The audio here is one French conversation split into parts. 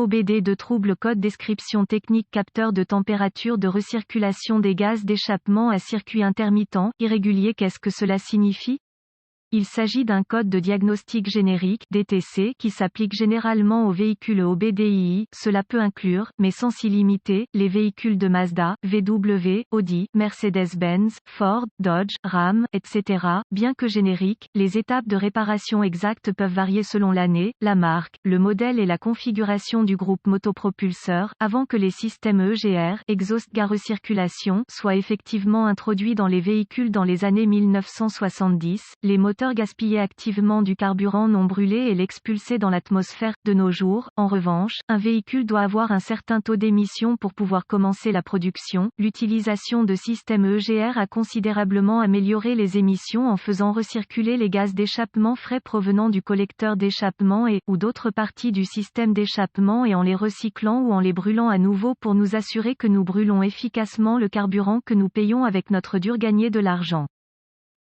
OBD de trouble code description technique capteur de température de recirculation des gaz d'échappement à circuit intermittent, irrégulier. Qu'est-ce que cela signifie? Il s'agit d'un code de diagnostic générique (DTC) qui s'applique généralement aux véhicules OBDII. Cela peut inclure, mais sans s'y limiter, les véhicules de Mazda, VW, Audi, Mercedes-Benz, Ford, Dodge, Ram, etc. Bien que génériques, les étapes de réparation exactes peuvent varier selon l'année, la marque, le modèle et la configuration du groupe motopropulseur, avant que les systèmes EGR, Exhaust Gas Recirculation, soient effectivement introduits dans les véhicules dans les années 1970. Les moteurs gaspillaient activement du carburant non brûlé et l'expulsaient dans l'atmosphère. De nos jours, en revanche, un véhicule doit avoir un certain taux d'émission pour pouvoir commencer la production. L'utilisation de systèmes EGR a considérablement amélioré les émissions en faisant recirculer les gaz d'échappement frais provenant du collecteur d'échappement ou d'autres parties du système d'échappement et en les recyclant ou en les brûlant à nouveau pour nous assurer que nous brûlons efficacement le carburant que nous payons avec notre dur gagner de l'argent.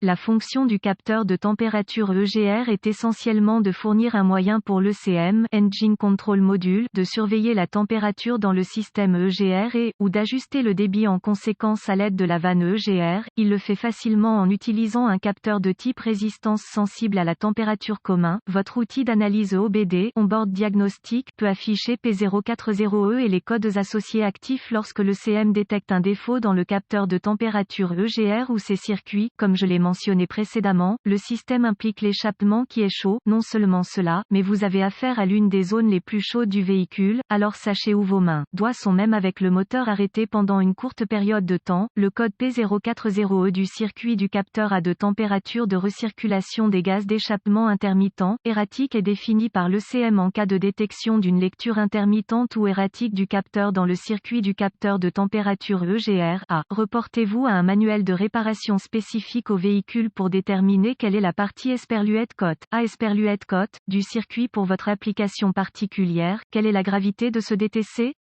La fonction du capteur de température EGR est essentiellement de fournir un moyen pour l'ECM, Engine Control Module, de surveiller la température dans le système EGR ou d'ajuster le débit en conséquence à l'aide de la vanne EGR. Il le fait facilement en utilisant un capteur de type résistance sensible à la température commun. Votre outil d'analyse OBD, Onboard Diagnostic, peut afficher P040E et les codes associés actifs lorsque l'ECM détecte un défaut dans le capteur de température EGR ou ses circuits. Comme je l'ai mentionné précédemment, le système implique l'échappement qui est chaud. Non seulement cela, mais vous avez affaire à l'une des zones les plus chaudes du véhicule, alors sachez où vos doigts sont même avec le moteur arrêté pendant une courte période de temps. Le code P040E du circuit du capteur A de température de recirculation des gaz d'échappement intermittent, erratique est défini par l'ECM en cas de détection d'une lecture intermittente ou erratique du capteur dans le circuit du capteur de température EGR. Reportez-vous à un manuel de réparation spécifique au véhicule pour déterminer quelle est la partie Esperluette cote Esperluette cote du circuit pour votre application particulière. Quelle est la gravité de ce DTC?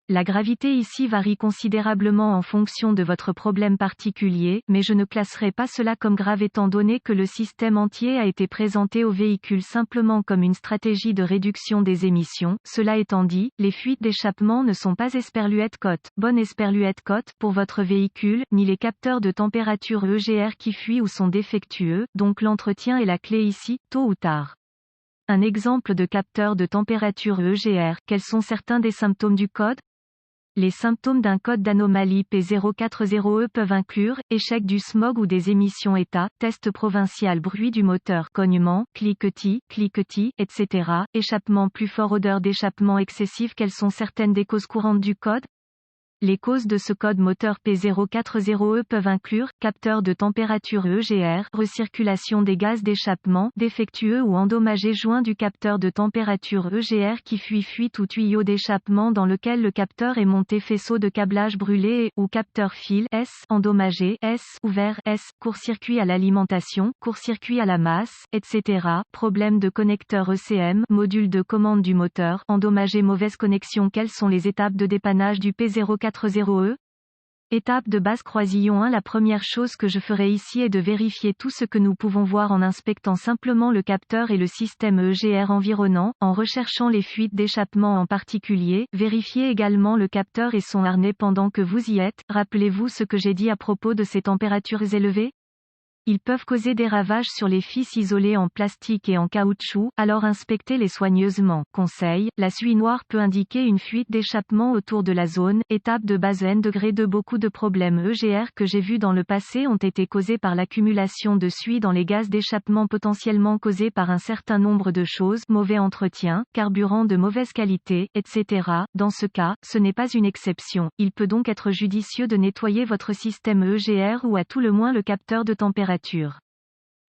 La gravité ici varie considérablement en fonction de votre problème particulier, mais je ne classerai pas cela comme grave étant donné que le système entier a été présenté au véhicule simplement comme une stratégie de réduction des émissions. Cela étant dit, les fuites d'échappement ne sont pas Esperluette cote, bonne Esperluette cote, pour votre véhicule, ni les capteurs de température EGR qui fuient ou sont défectueux, donc l'entretien est la clé ici, tôt ou tard. Un exemple de capteur de température EGR. Quels sont certains des symptômes du code? Les symptômes d'un code d'anomalie P040E peuvent inclure, échec du smog ou des émissions état, test provincial bruit du moteur cognement, cliquetis, etc., échappement plus fort odeur d'échappement excessif. Quelles sont certaines des causes courantes du code? Les causes de ce code moteur P040E peuvent inclure, capteur de température EGR, recirculation des gaz d'échappement, défectueux ou endommagé, joint du capteur de température EGR qui fuit, fuite ou tuyau d'échappement dans lequel le capteur est monté, faisceau de câblage brûlé ou capteur fil S, endommagé S, ouvert S, court-circuit à l'alimentation, court-circuit à la masse, etc. Problème de connecteur ECM, module de commande du moteur, endommagé, mauvaise connexion. Quelles sont les étapes de dépannage du P040E? Étape de base croisillon 1. La première chose que je ferai ici est de vérifier tout ce que nous pouvons voir en inspectant simplement le capteur et le système EGR environnant, en recherchant les fuites d'échappement en particulier. Vérifiez également le capteur et son harnais pendant que vous y êtes. Rappelez-vous ce que j'ai dit à propos de ces températures élevées? Ils peuvent causer des ravages sur les fils isolés en plastique et en caoutchouc, alors inspectez-les soigneusement. Conseil, la suie noire peut indiquer une fuite d'échappement autour de la zone. Étape de base N degré de beaucoup de problèmes EGR que j'ai vus dans le passé ont été causés par l'accumulation de suie dans les gaz d'échappement potentiellement causés par un certain nombre de choses, mauvais entretien, carburant de mauvaise qualité, etc. Dans ce cas, ce n'est pas une exception. Il peut donc être judicieux de nettoyer votre système EGR ou à tout le moins le capteur de température.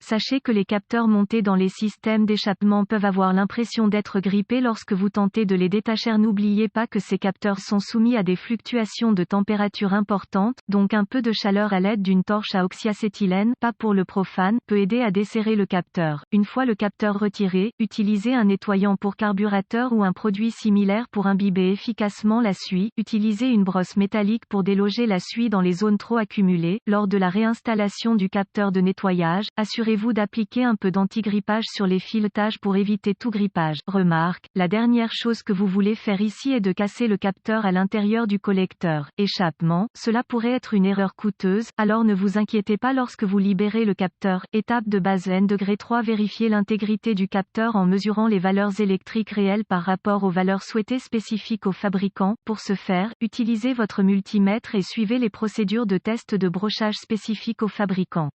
Sachez que les capteurs montés dans les systèmes d'échappement peuvent avoir l'impression d'être grippés lorsque vous tentez de les détacher. N'oubliez pas que ces capteurs sont soumis à des fluctuations de température importantes, donc un peu de chaleur à l'aide d'une torche à oxyacétylène, pas pour le profane, peut aider à desserrer le capteur. Une fois le capteur retiré, utilisez un nettoyant pour carburateur ou un produit similaire pour imbiber efficacement la suie. Utilisez une brosse métallique pour déloger la suie dans les zones trop accumulées. Lors de la réinstallation du capteur de nettoyage, assurez Assurez-vous d'appliquer un peu d'anti-grippage sur les filetages pour éviter tout grippage. Remarque, la dernière chose que vous voulez faire ici est de casser le capteur à l'intérieur du collecteur. Échappement, cela pourrait être une erreur coûteuse, alors ne vous inquiétez pas lorsque vous libérez le capteur. Étape de base N°3 Vérifiez l'intégrité du capteur en mesurant les valeurs électriques réelles par rapport aux valeurs souhaitées spécifiques au fabricant. Pour ce faire, utilisez votre multimètre et suivez les procédures de test de brochage spécifiques au fabricant.